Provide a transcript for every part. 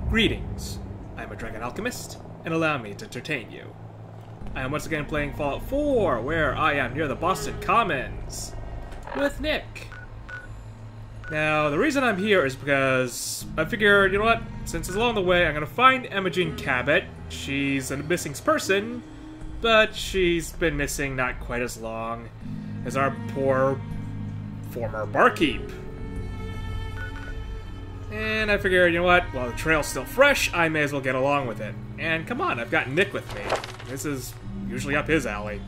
Greetings, I am a dragon alchemist, and allow me to entertain you. I am once again playing Fallout 4, where I am near the Boston Commons, with Nick. Now, the reason I'm here is because I figured, you know what, since it's along the way, I'm gonna find Imogen Cabot. She's a missing person, but she's been missing not quite as long as our poor former barkeep. And I figured, you know what, while the trail's still fresh, I may as well get along with it. And come on, I've got Nick with me. This is usually up his alley.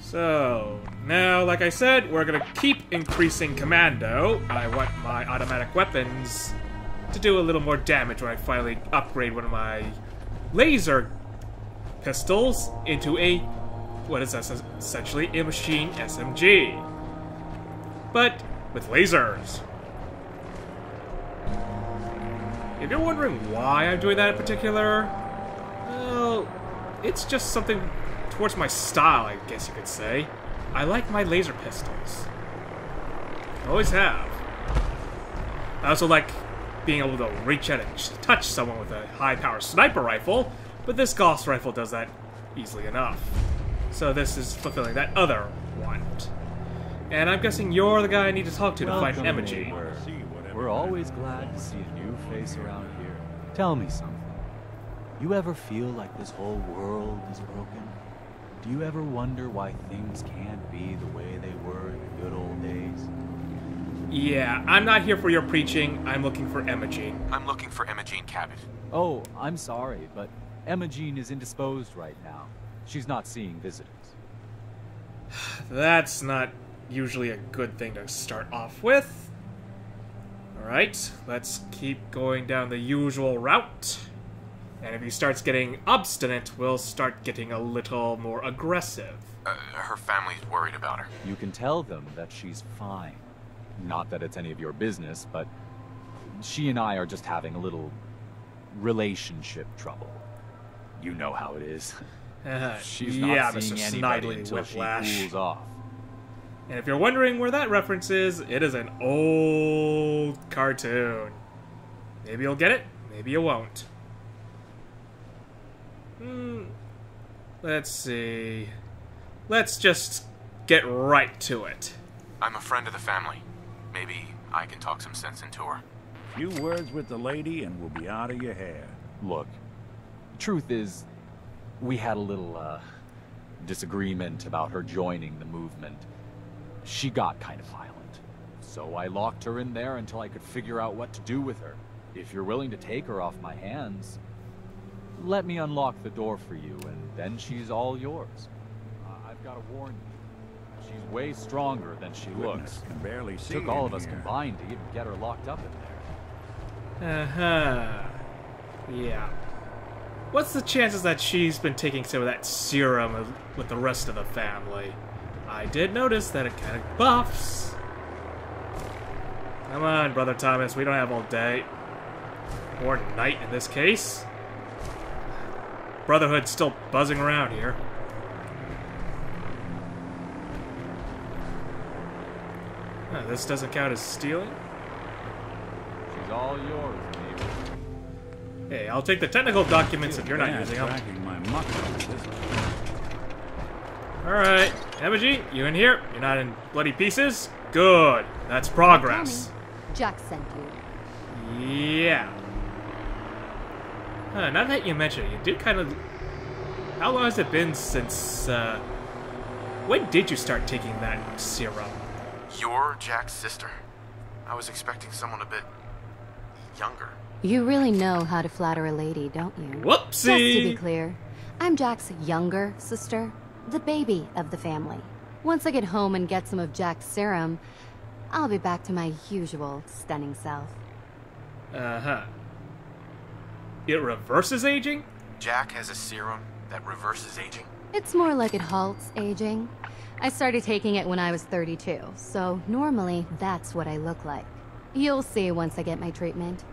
So, now, like I said, we're gonna keep increasing commando. I want my automatic weapons to do a little more damage when I finally upgrade one of my laser pistols into a, what is that, essentially a machine SMG. But with lasers. If you're wondering why I'm doing that in particular, well, it's just something towards my style, I guess you could say. I like my laser pistols. Always have. I also like being able to reach out and touch someone with a high-power sniper rifle, but this Gauss rifle does that easily enough. So this is fulfilling that other want. And I'm guessing you're the guy I need to talk to find Imogen. We're always glad to see a new face around here. Tell me something. You ever feel like this whole world is broken? Do you ever wonder why things can't be the way they were in the good old days? Yeah, I'm not here for your preaching. I'm looking for Imogen. I'm looking for Imogen Cabot. Oh, I'm sorry, but Imogen is indisposed right now. She's not seeing visitors. That's not usually a good thing to start off with. Alright, let's keep going down the usual route. And if he starts getting obstinate, we'll start getting a little more aggressive. Her family's worried about her. You can tell them that she's fine. Not that it's any of your business, but she and I are just having a little relationship trouble. You know how it is. She's yeah, not seeing Mr. anybody Snidely until Whiplash. she cools off. And if you're wondering where that reference is, it is an old cartoon. Maybe you'll get it, maybe you won't. Let's see. Let's just get right to it. I'm a friend of the family. Maybe I can talk some sense into her. Few words with the lady and we'll be out of your hair. Look, truth is, we had a little, disagreement about her joining the movement. She got kind of violent, so I locked her in there until I could figure out what to do with her. If you're willing to take her off my hands, let me unlock the door for you, and then she's all yours. I've got to warn you, she's way stronger than she looks. Can barely see It took all of us here. combined to even get her locked up in there. Yeah. What's the chances that she's been taking some of that serum with the rest of the family? I did notice that it kind of buffs. Come on, Brother Thomas, we don't have all day. Or night in this case. Brotherhood's still buzzing around here. This doesn't count as stealing? She's all yours, baby. Hey, I'll take the technical documents if you're not using them. My muscles. Alright, Imogen, you in here? You're not in bloody pieces? Good. That's progress. Jack sent you. Yeah. Now that you mention it, you did kind of... How long has it been since, when did you start taking that serum? You're Jack's sister? I was expecting someone a bit younger. You really know how to flatter a lady, don't you? Whoopsie! Just to be clear, I'm Jack's younger sister, the baby of the family. Once I get home and get some of Jack's serum, I'll be back to my usual stunning self. It reverses aging? Jack has a serum that reverses aging? It's more like it halts aging. I started taking it when I was 32, so normally that's what I look like. You'll see once I get my treatment.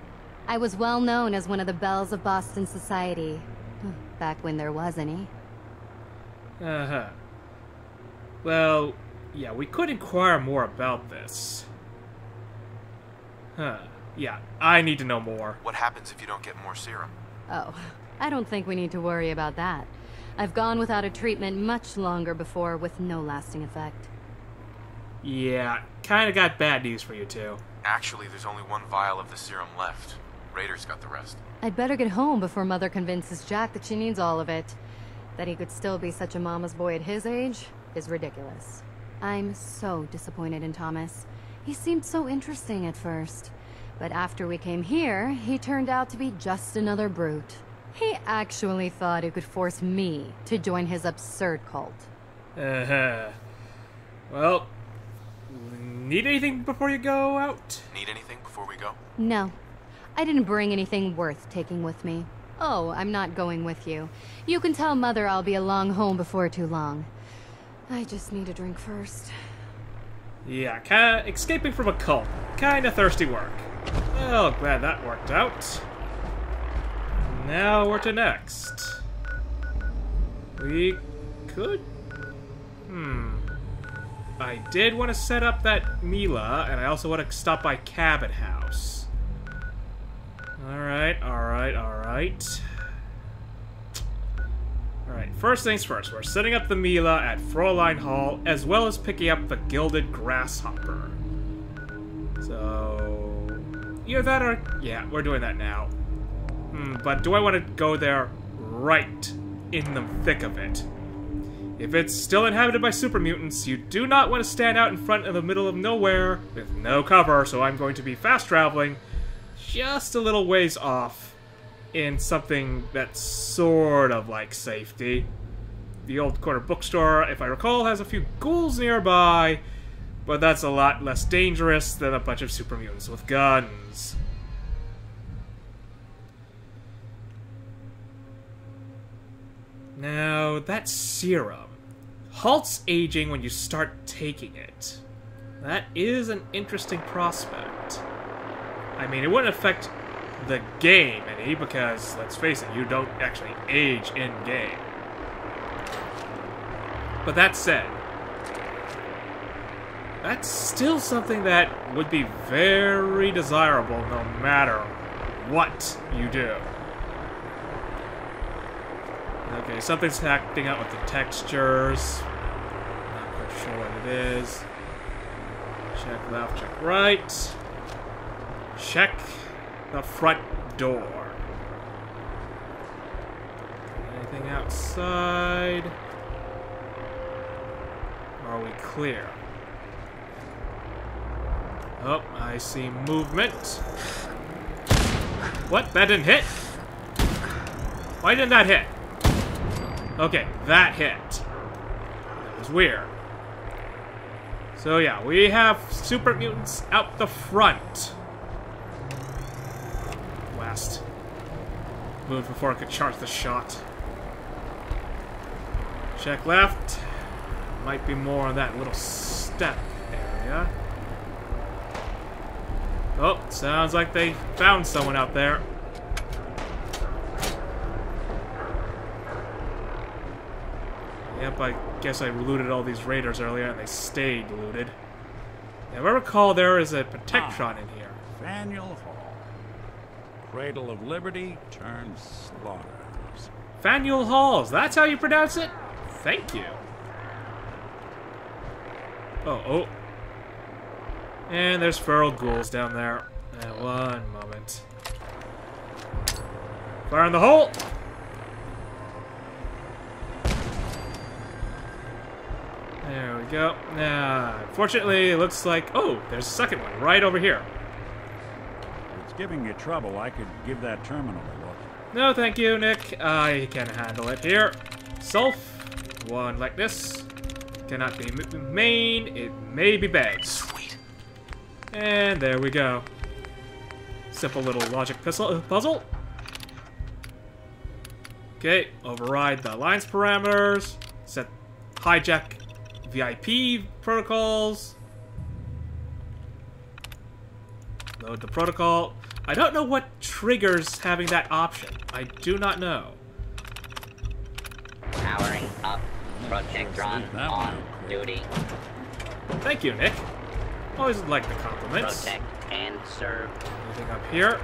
I was well known as one of the belles of Boston society, back when there was any. Well, yeah, we could inquire more about this. Yeah, I need to know more. What happens if you don't get more serum? Oh, I don't think we need to worry about that. I've gone without a treatment much longer before with no lasting effect. Yeah, kinda got bad news for you two. Actually, there's only one vial of the serum left. Raiders got the rest. I'd better get home before Mother convinces Jack that she needs all of it. That he could still be such a mama's boy at his age is ridiculous. I'm so disappointed in Thomas. He seemed so interesting at first. But after we came here, he turned out to be just another brute. He actually thought he could force me to join his absurd cult. Uh-huh. Well, need anything before you go out? Need anything before we go? No. I didn't bring anything worth taking with me. Oh, I'm not going with you. You can tell Mother I'll be along home before too long. I just need a drink first. Yeah, kinda escaping from a cult. Kinda thirsty work. Well, glad that worked out. Now where to next? We could... I did want to set up that Mila, and I also want to stop by Cabot House. Alright. Alright, first things first. We're setting up the Mila at Fräulein Hall, as well as picking up the Gilded Grasshopper. So... either that or... yeah, we're doing that now. But do I want to go there right in the thick of it? If it's still inhabited by super mutants, you do not want to stand out in front of the middle of nowhere with no cover, so I'm going to be fast traveling just a little ways off in something that's sort of like safety. The old corner bookstore, if I recall, has a few ghouls nearby, but that's a lot less dangerous than a bunch of super mutants with guns. Now, that serum halts aging when you start taking it. That is an interesting prospect. I mean, it wouldn't affect the game any, because, let's face it, you don't actually age in-game. But that said, that's still something that would be very desirable no matter what you do. Okay, something's acting out with the textures. Not quite sure what it is. Check left, check right. Check the front door. Anything outside? Are we clear? Oh, I see movement. What? That didn't hit? Why didn't that hit? Okay, that hit. That was weird. So yeah, we have super mutants out the front. Blast. Move before I could charge the shot. Check left. Might be more on that little step area. Oh, sounds like they found someone out there. Yep, I guess I looted all these raiders earlier and they stayed looted. If I recall, there is a Protectron in here. Faneuil Hall. Cradle of Liberty turned slaughterhouse. Faneuil Halls, that's how you pronounce it? Thank you. Oh. And there's feral ghouls down there. One moment. Fire in the hole! There we go. Now, unfortunately, it looks like... oh, there's a second one right over here. If it's giving you trouble, I could give that terminal a look. No, thank you, Nick. I can handle it here. Sulf. One like this. Cannot be main. It may be bags. Sweet. And there we go. Simple little logic puzzle. Okay, override the alliance parameters. Set hijack VIP protocols. Load the protocol. I don't know what triggers having that option. I do not know. Powering up. Protectron on duty. Thank you, Nick. Always like the compliments. Protect and serve. Anything up here?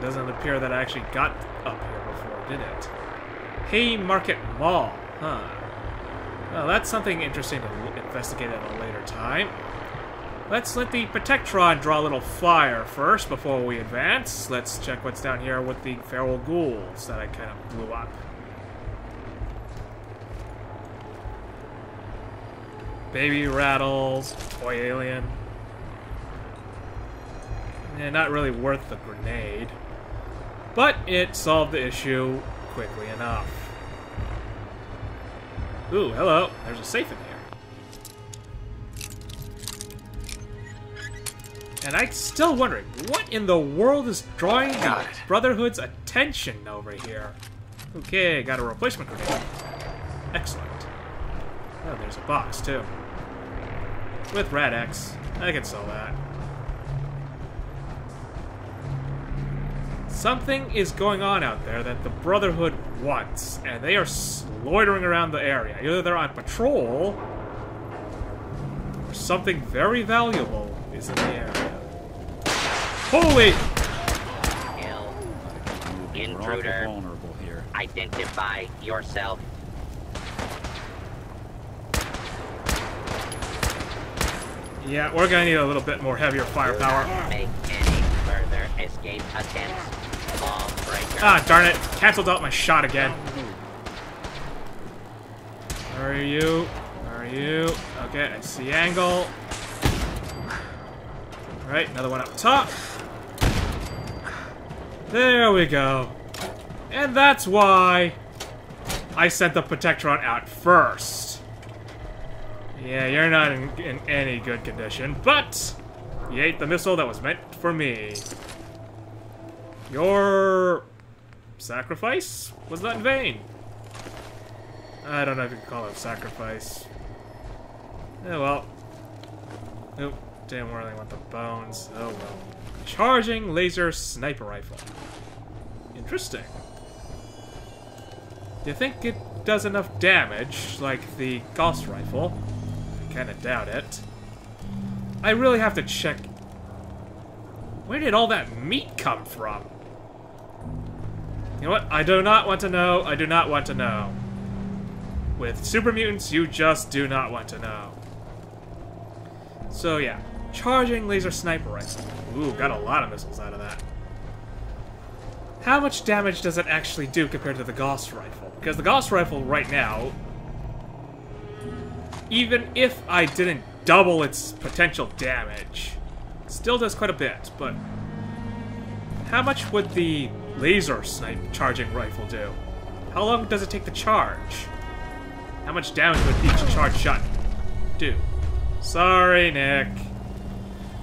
Doesn't appear that I actually got up here before, did it? Haymarket Mall, huh? Well, that's something interesting to investigate at a later time. Let's let the Protectron draw a little fire first before we advance. Let's check what's down here with the feral ghouls that I kind of blew up. Baby rattles, toy alien. Yeah, not really worth the grenade. But it solved the issue quickly enough. Ooh, hello. There's a safe in here. And I'm still wondering, what in the world is drawing the Brotherhood's attention over here? Okay, got a replacement grenade. Excellent. Oh, there's a box, too. With Rad X. I can sell that. Something is going on out there that the Brotherhood wants, and they are loitering around the area. Either they're on patrol, or something very valuable is in the area. Holy! Intruder. Vulnerable here. Identify yourself. Yeah, we're gonna need a little bit more heavier firepower. Make any further escape attempts. Ball breaker. Ah, darn it. Cancelled out my shot again. Where are you? Where are you? Okay, I see angle. Alright, another one up top. There we go. And that's why I sent the Protectron out first. Yeah, you're not in any good condition, but you ate the missile that was meant for me. Your sacrifice was not in vain. I don't know if you can call it sacrifice. Oh well. Nope, didn't really want the bones. Oh well. Charging laser sniper rifle. Interesting. Do you think it does enough damage like the Gauss rifle? I kinda doubt it. I really have to check. Where did all that meat come from? You know what? I do not want to know. I do not want to know. With super mutants, you just do not want to know. So yeah, charging laser sniper rifle. Ooh, got a lot of missiles out of that. How much damage does it actually do compared to the Gauss rifle? Because the Gauss rifle right now, even if I didn't double its potential damage, it still does quite a bit, but how much would the laser snipe charging rifle do? How long does it take to charge? How much damage would each charge shot do? Sorry, Nick.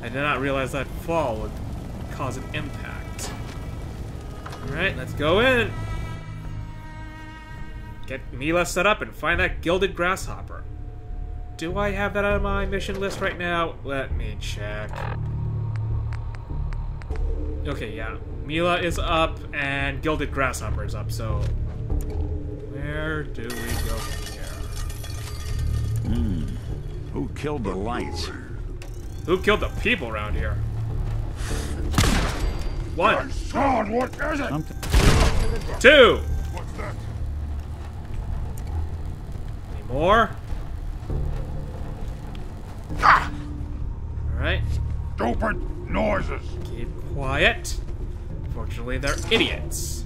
I did not realize that fall would cause an impact. Alright, let's go in. Get Mila set up and find that Gilded Grasshopper. Do I have that on my mission list right now? Let me check. Okay, yeah. Mila is up and Gilded Grasshopper is up, so where do we go from here? Who killed the lights? Who killed the people around here? One. God, what is it? Two. What's that? Any more? Alright. Stupid noises. Keep quiet. Fortunately, they're idiots.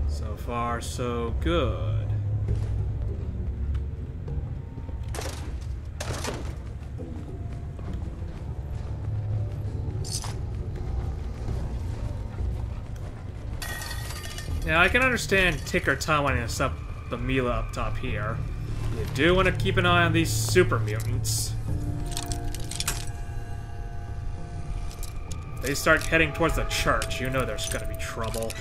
So far, so good. Now, I can understand Ticker Tom wanting to set the Mila up top here. You do want to keep an eye on these super mutants. If they start heading towards the church, you know there's gonna be trouble.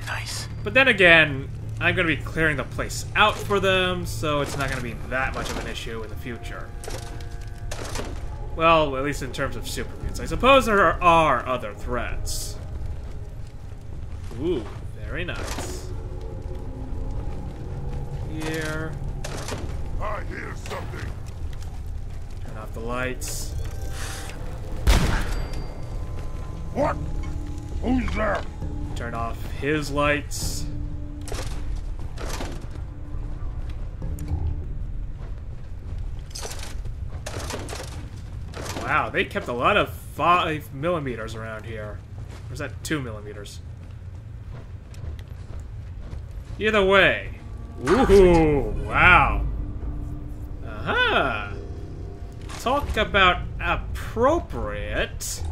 Nice. But then again, I'm gonna be clearing the place out for them, so it's not gonna be that much of an issue in the future. Well, at least in terms of super mutants. I suppose there are other threats. Ooh, very nice. Here. I hear something. Turn off the lights. What? Who's there? Turn off his lights. Wow, they kept a lot of 5mm around here. Or is that 2mm? Either way. Ooh, wow. Aha. Talk about appropriate.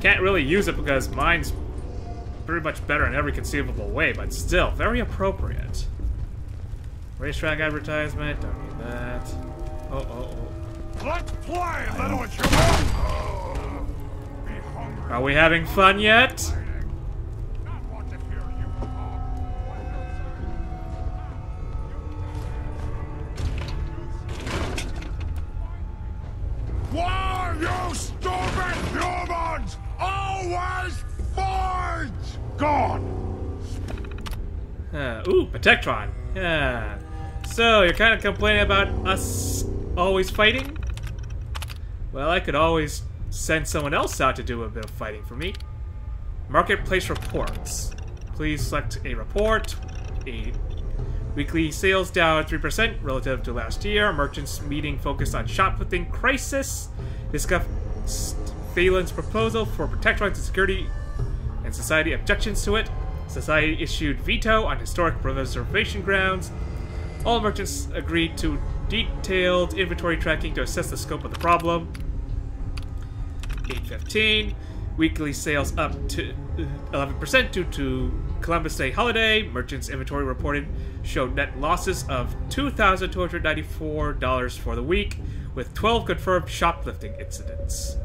Can't really use it because mine's pretty much better in every conceivable way, but still, very appropriate. Racetrack advertisement, don't need that. Oh. Let's play, little what you Be hungry. Are we having fun yet? Not want to hear you talk. Why, you stupid humans always fight? Gone. Ooh, Protectron. Yeah. So, you're kind of complaining about us always fighting? Well, I could always send someone else out to do a bit of fighting for me. Marketplace reports. Please select a report. Weekly sales down 3% relative to last year. Merchants meeting focused on shoplifting crisis. Discussed Phelan's proposal for Protectron's security and society objections to it. Society issued veto on historic preservation grounds. All merchants agreed to detailed inventory tracking to assess the scope of the problem. 8/15. Weekly sales up to 11% due to Columbus Day holiday. Merchants' inventory reported showed net losses of $2,294 for the week, with 12 confirmed shoplifting incidents.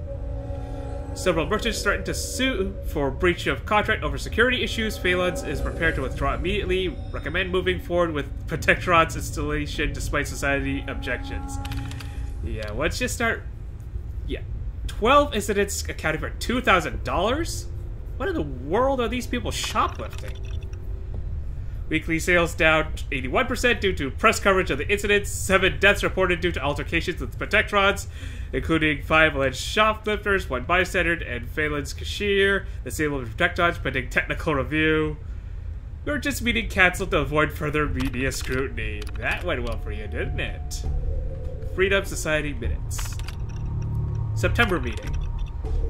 Several merchants threatened to sue for breach of contract over security issues. Phelan's is prepared to withdraw immediately. Recommend moving forward with Protectron's installation despite society objections. Yeah, let's just start. Yeah. 12 incidents accounting for $2,000? What in the world are these people shoplifting? Weekly sales down 81% due to press coverage of the incidents. 7 deaths reported due to altercations with Protectrons, including 5 alleged shoplifters, 1 bystander, and Phelan's cashier. The sale of Protectrons pending technical review. Merchants meeting cancelled to avoid further media scrutiny. That went well for you, didn't it? Freedom Society minutes. September meeting.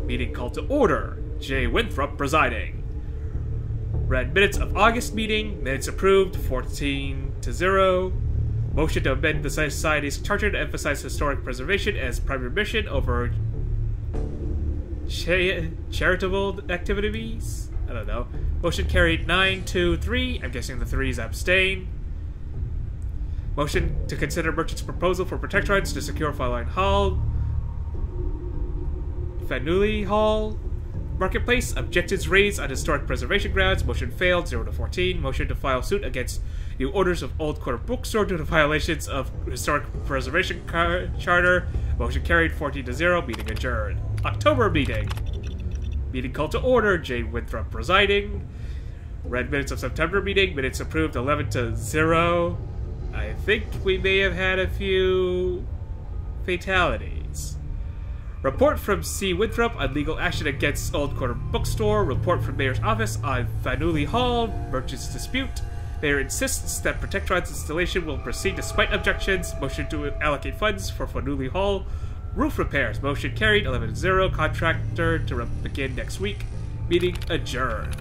Meeting called to order. Jay Winthrop presiding. Read minutes of August meeting. Minutes approved. 14-0. Motion to amend the Society's charter to emphasize historic preservation as primary mission over charitable activities. I don't know. Motion carried 9-3. I'm guessing the 3s abstain. Motion to consider merchant's proposal for Protectrons to secure Fireline Hall. Fanuli Hall. Marketplace. Objectives raised on historic preservation grounds. Motion failed. 0-14. Motion to file suit against new orders of Old Quarter Bookstore due to violations of historic preservation charter. Motion carried. 14-0. Meeting adjourned. October meeting. Meeting called to order. Jane Winthrop presiding. Read minutes of September meeting. Minutes approved. 11-0. I think we may have had a few fatalities. Report from C. Winthrop on legal action against Old Quarter Bookstore. Report from Mayor's office on Fanuli Hall. Merchants dispute. Mayor insists that Protectron's installation will proceed despite objections. Motion to allocate funds for Fanuli Hall. Roof repairs. Motion carried. 11-0. Contractor to begin next week. Meeting adjourned.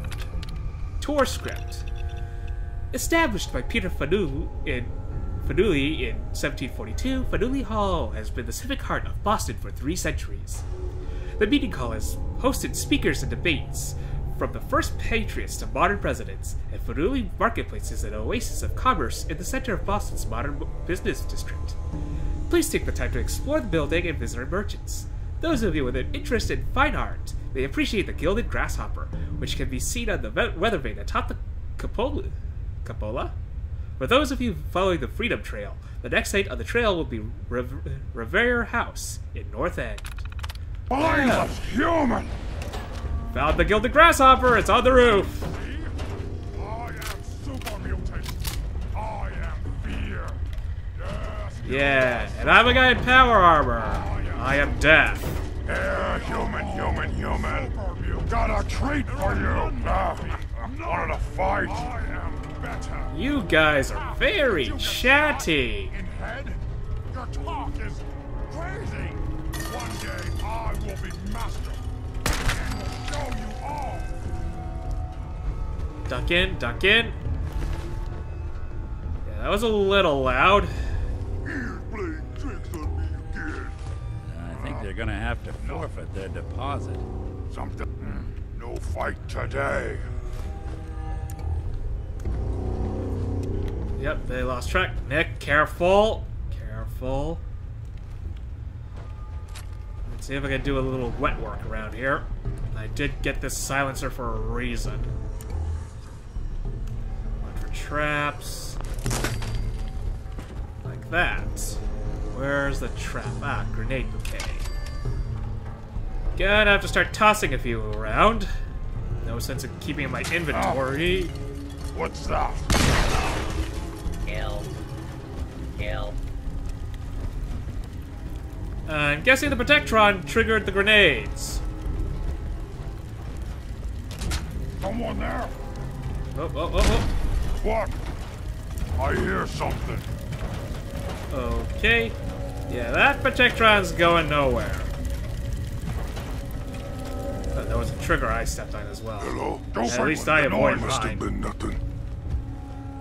Tour script. Established by Peter Fanuli in 1742, Fanuli Hall has been the civic heart of Boston for 3 centuries. The meeting hall has hosted speakers and debates from the first patriots to modern presidents, and Fanuli Marketplace is an oasis of commerce in the center of Boston's modern business district. Please take the time to explore the building and visit our merchants. Those of you with an interest in fine art may appreciate the Gilded Grasshopper, which can be seen on the weather vane atop the cupola? For those of you following the Freedom Trail, the next site on the trail will be Revere House in North End. Mindless human! Found the Gilded Grasshopper. It's on the roof. I am super mutant. I am fear. Yes. Yeah, and I'm a guy in power armor. I am death. Yeah, human. Got a treat for you. Wanted to fight. I am better. You guys are very chatty. In head, your talk is crazy. One day I will be master and will show you all. Duck in, duck in. Yeah, that was a little loud. Here's playing tricks on me again. I think they're gonna have to forfeit their deposit. Something. No fight today. Yep, they lost track. Nick, careful. Careful. Let's see if I can do a little wet work around here. I did get this silencer for a reason. One for traps. Like that. Where's the trap? Ah, grenade bouquet. Gonna have to start tossing a few around. No sense in keeping in my inventory. What's that? Kill. I'm guessing the Protectron triggered the grenades. Someone there? Oh. What? I hear something. Okay. Yeah, that Protectron's going nowhere. That was a trigger I stepped on as well. Hello? Don't At least I avoided must have mine. been nothing.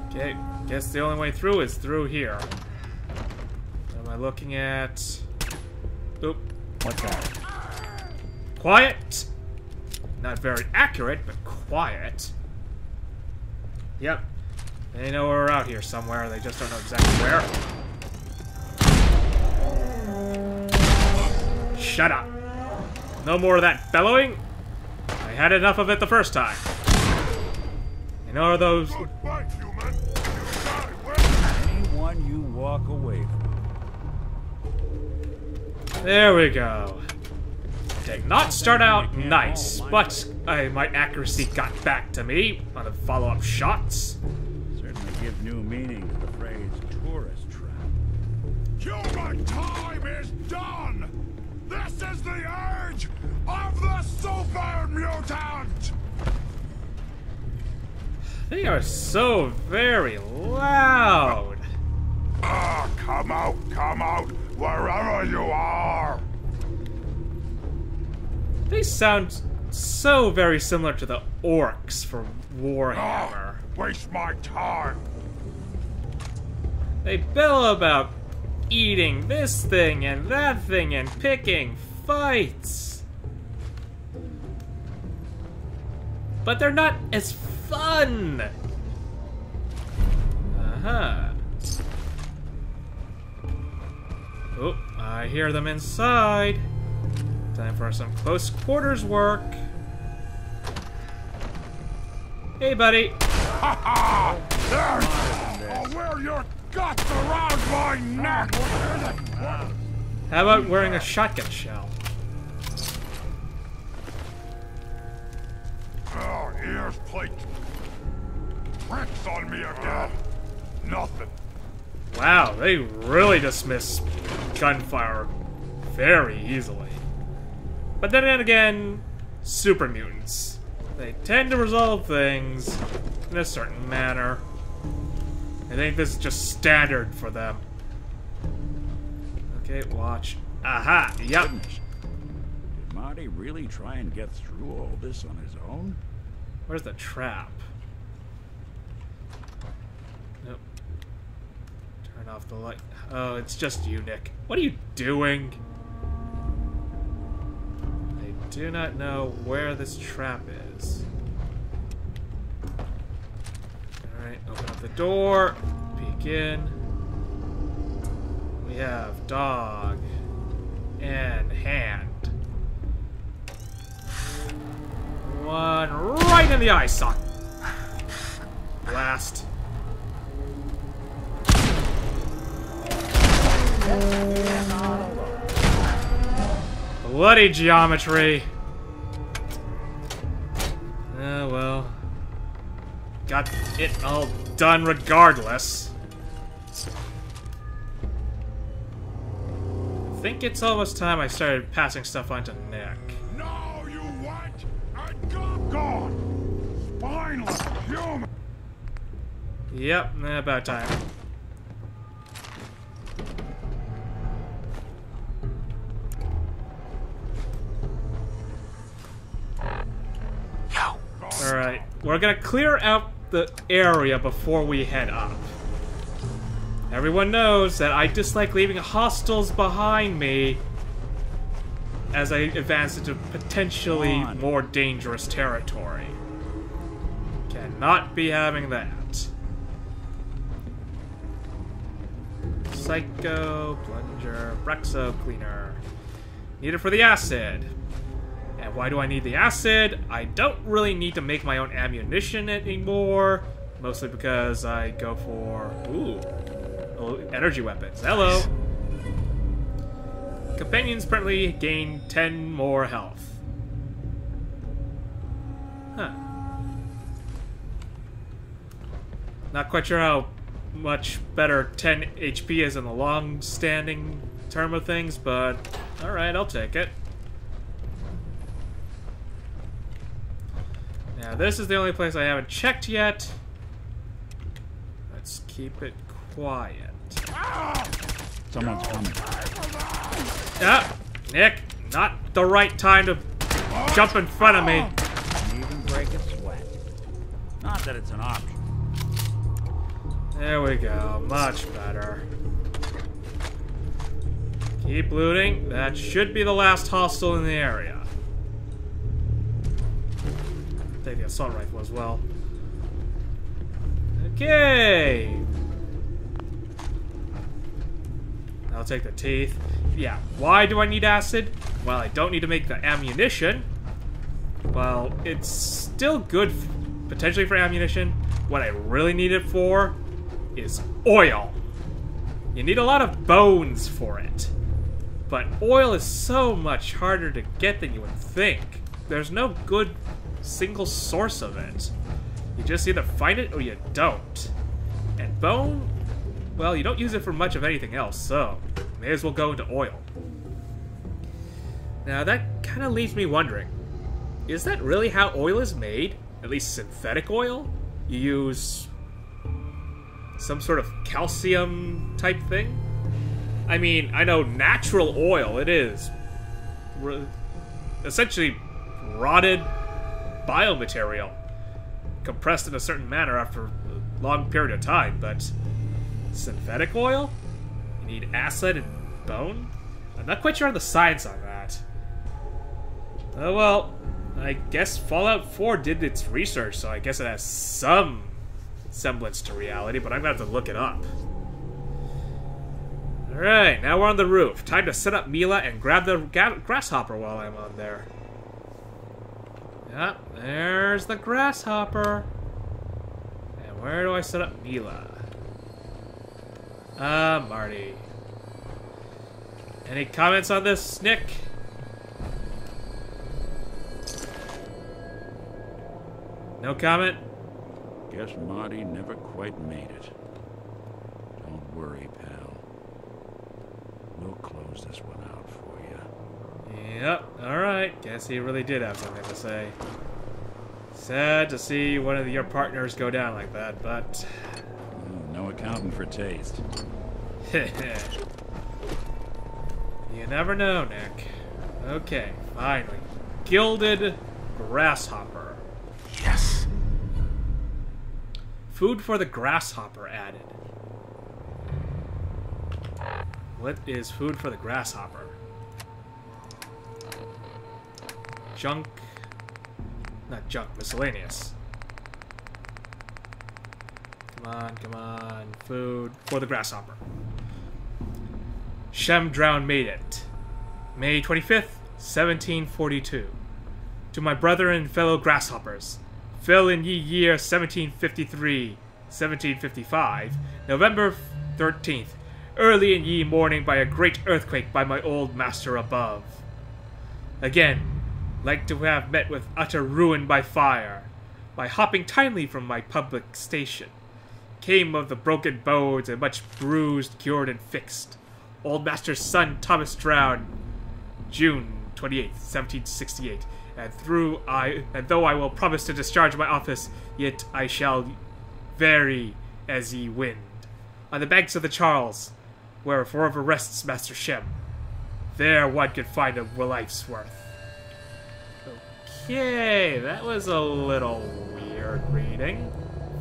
Okay, guess the only way through is through here. What am I looking at? Oop. What's that? Quiet! Not very accurate, but quiet. Yep. They know we're out here somewhere, they just don't know exactly where. Shut up. No more of that bellowing. I had enough of it the first time. I know those... Good fight, human. You got it. Where? Anyone you walk away from. There we go. Did not start out nice, but my accuracy got back to me on the follow-up shots. Certainly give new meaning to the phrase tourist trap. Human time is done! This is the age of the super mutant! They are so very loud. Come out, wherever you are! They sound so very similar to the orcs from Warhammer. Waste my time! They bellow about eating this thing and that thing and picking fights. But they're not as fun. Uh-huh. Oh, I hear them inside. Time for some close quarters work. Hey, buddy. Ha ha! There! I'll wear your guts around my neck! How about wearing a shotgun shell? Oh, ears plate. Tricks on me again. Nothing. Wow, they really dismiss gunfire very easily. But then again, super mutants. They tend to resolve things in a certain manner. I think this is just standard for them. Okay, watch. Aha! Yep. Did Marty really try and get through all this on his own? Where's the trap? Nope. Turn off the light. Oh, it's just you, Nick. What are you doing? I do not know where this trap is. Alright, open up the door. Peek in. We have dog and hand. One right in the eye socket. Blast. Bloody geometry. got it all done regardless. I think it's almost time I started passing stuff on to Nick. No, you what? God! Spineless human! Yep, about time. Alright, we're gonna clear out the area before we head up. Everyone knows that I dislike leaving hostiles behind me as I advance into potentially more dangerous territory. Cannot be having that. Psycho, Plunger, Brexo Cleaner. Needed for the acid. And why do I need the acid? I don't really need to make my own ammunition anymore. Mostly because I go for... Ooh. Energy weapons. Hello! Companions apparently gain 10 more health. Huh. Not quite sure how much better 10 HP is in the long-standing term of things, but alright, I'll take it. Now, this is the only place I haven't checked yet. Let's keep it quiet. Someone's coming. Ah, Nick, not the right time to jump in front of me. Can't even break a sweat. Not that it's an option. There we go, much better. Keep looting. That should be the last hostile in the area. Take the assault rifle as well. Okay. I'll take the teeth. Yeah, why do I need acid? Well, I don't need to make the ammunition. Well, it's still good potentially for ammunition. What I really need it for is oil. You need a lot of bones for it. But oil is so much harder to get than you would think. There's no good single source of it. You just either find it or you don't. And bone, well, you don't use it for much of anything else, so may as well go into oil. Now that kind of leaves me wondering, is that really how oil is made? At least synthetic oil? You use some sort of calcium type thing? I mean, I know natural oil, it is essentially rotted biomaterial compressed in a certain manner after a long period of time, but synthetic oil? You need acid and bone? I'm not quite sure on the science on that. Oh well, I guess Fallout 4 did its research, so I guess it has some semblance to reality, but I'm gonna have to look it up. Alright, now we're on the roof. Time to set up Mila and grab the grasshopper while I'm on there. Yep, there's the grasshopper. And where do I set up Mila? Marty. Any comments on this, Nick? No comment? Guess Marty never quite made it. Don't worry, pal. We'll close this one out for you. Yep, alright. Guess he really did have something to say. Sad to see one of your partners go down like that, but... No accounting for taste. You never know, Nick. Okay, finally. Gilded Grasshopper. Yes. Food for the grasshopper added. What is food for the grasshopper? Junk. Not junk, miscellaneous. Come on. Food for the grasshopper. Shemdrown made it. May 25th, 1742. To my brother and fellow grasshoppers, fell in ye year 1753, 1755, November 13th, early in ye morning by a great earthquake by my old master above. Again, like to have met with utter ruin by fire, by hopping timely from my public station. Came of the broken bones and much bruised, cured, and fixed. Old Master's son, Thomas drowned, June 28th, 1768. And though I will promise to discharge my office, yet I shall vary as ye wind. On the banks of the Charles, where forever rests Master Shem, there one can find a life's worth. Okay, that was a little weird reading.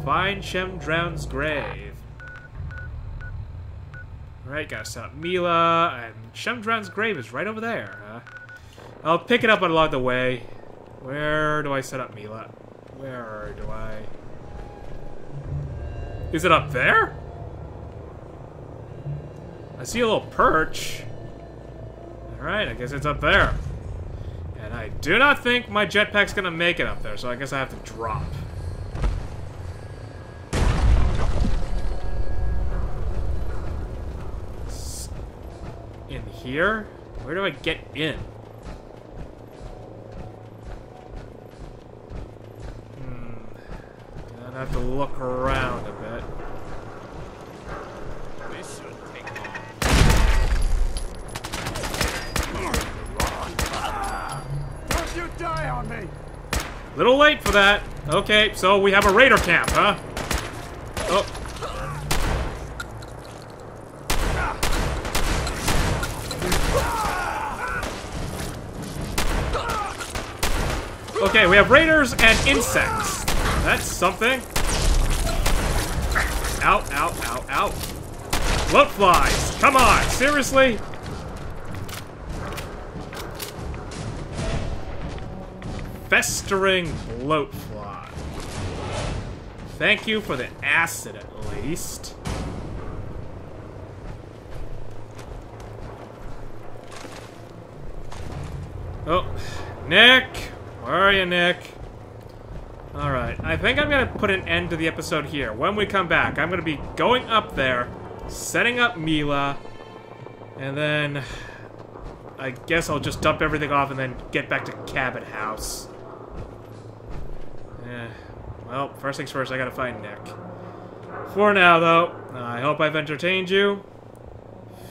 Find Shem Drown's grave. Right, gotta set up Mila, and Shem Drown's grave is right over there. I'll pick it up along the way. Where do I set up Mila? Where do I... Is it up there? I see a little perch. Alright, I guess it's up there. And I do not think my jetpack's gonna make it up there, so I guess I have to drop. In here? Where do I get in? I have to look around a bit. This should take Don't you die on me! Little late for that. Okay, so we have a raider camp, huh? Oh. Okay, we have raiders and insects. That's something. Ow, ow, ow, ow. Bloat flies. Come on, seriously? Festering bloat fly. Thank you for the acid, at least. Oh, Nick! Where are you, Nick? Alright, I think I'm gonna put an end to the episode here. When we come back, I'm gonna be going up there, setting up Mila, and then I guess I'll just dump everything off and then get back to Cabot House. Well, first things first, I gotta find Nick. For now, though, I hope I've entertained you.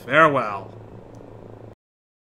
Farewell.